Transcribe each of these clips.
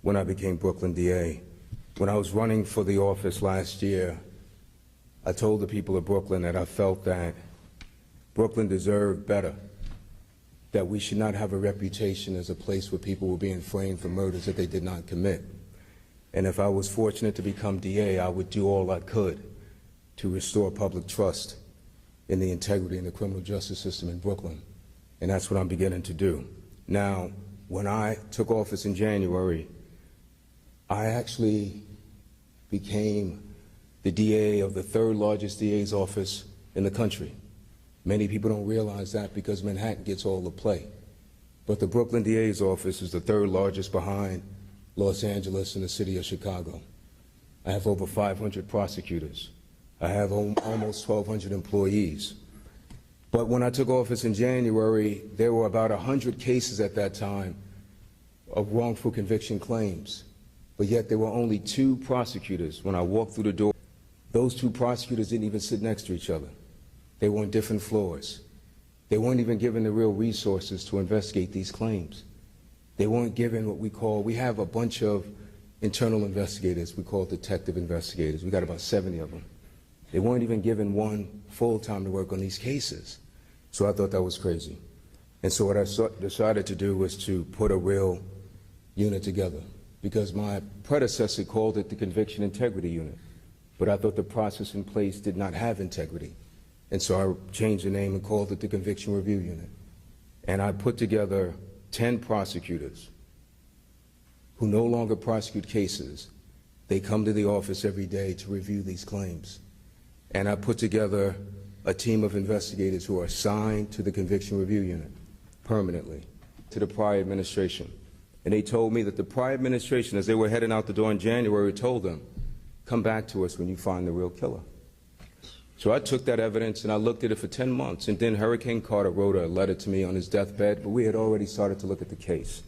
when I became Brooklyn DA. When I was running for the office last year, I told the people of Brooklyn that I felt that Brooklyn deserved better, that we should not have a reputation as a place where people were being framed for murders that they did not commit. And if I was fortunate to become DA, I would do all I could to restore public trust in the integrity in the criminal justice system in Brooklyn. And that's what I'm beginning to do. Now, when I took office in January, I actually became the DA of the third largest DA's office in the country. Many people don't realize that because Manhattan gets all the play. But the Brooklyn DA's office is the third largest behind Los Angeles and the city of Chicago. I have over 500 prosecutors. I have almost 1,200 employees. But when I took office in January, there were about 100 cases at that time of wrongful conviction claims. But yet there were only 2 prosecutors. When I walked through the door, those 2 prosecutors didn't even sit next to each other. They were on different floors. They weren't even given the real resources to investigate these claims. They weren't given what we have a bunch of internal investigators. We call detective investigators. We got about 70 of them. They weren't even given one full time to work on these cases. So I thought that was crazy. And so what I decided to do was to put a real unit together, because my predecessor called it the Conviction Integrity Unit. But I thought the process in place did not have integrity. And so I changed the name and called it the Conviction Review Unit. And I put together 10 prosecutors who no longer prosecute cases. They come to the office every day to review these claims. And I put together a team of investigators who are assigned to the Conviction Review Unit permanently to the prior administration. And they told me that the prior administration, as they were heading out the door in January, told them, come back to us when you find the real killer. So I took that evidence and I looked at it for 10 months, and then Hurricane Carter wrote a letter to me on his deathbed, but we had already started to look at the case.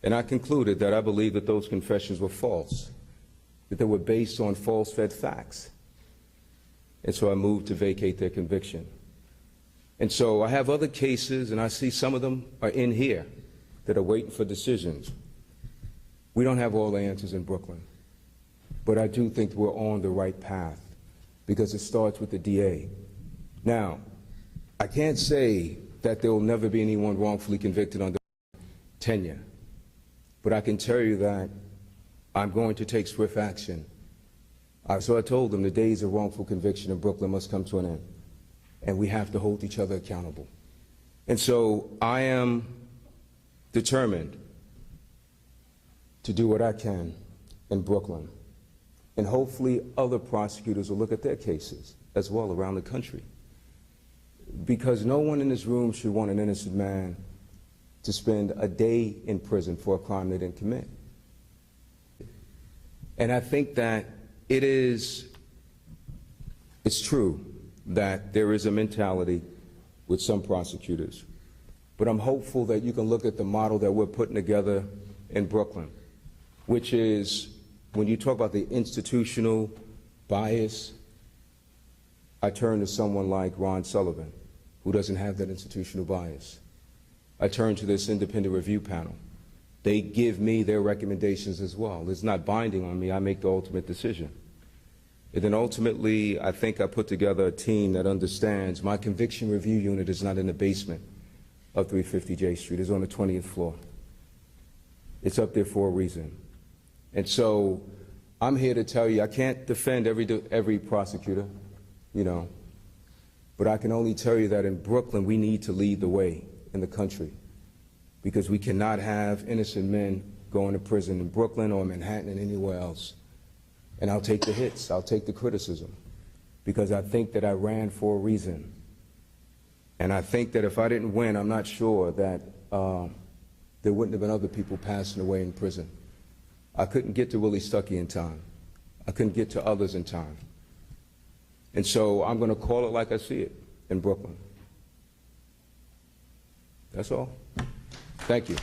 And I concluded that I believed that those confessions were false, that they were based on false-fed facts. And so I moved to vacate their conviction. And so I have other cases, and I see some of them are in here that are waiting for decisions. We don't have all the answers in Brooklyn, but I do think we're on the right path, because it starts with the DA. Now, I can't say that there will never be anyone wrongfully convicted under tenure, but I can tell you that I'm going to take swift action. So I told them the days of wrongful conviction in Brooklyn must come to an end, and we have to hold each other accountable. And so I am determined to do what I can in Brooklyn. And hopefully other prosecutors will look at their cases as well around the country. Because no one in this room should want an innocent man to spend a day in prison for a crime they didn't commit. And I think that it's true that there is a mentality with some prosecutors. But I'm hopeful that you can look at the model that we're putting together in Brooklyn, which is, when you talk about the institutional bias, I turn to someone like Ron Sullivan, who doesn't have that institutional bias. I turn to this independent review panel. They give me their recommendations as well. It's not binding on me. I make the ultimate decision. And then ultimately, I think I put together a team that understands my conviction review unit is not in the basement of 350 J Street. It's on the 20th floor. It's up there for a reason. And so I'm here to tell you, I can't defend every prosecutor, but I can only tell you that in Brooklyn, we need to lead the way in the country, because we cannot have innocent men going to prison in Brooklyn or Manhattan and anywhere else. And I'll take the hits, I'll take the criticism, because I think that I ran for a reason. And I think that if I didn't win, I'm not sure that there wouldn't have been other people passing away in prison. I couldn't get to Willie Stuckey in time. I couldn't get to others in time. And so I'm going to call it like I see it in Brooklyn. That's all. Thank you.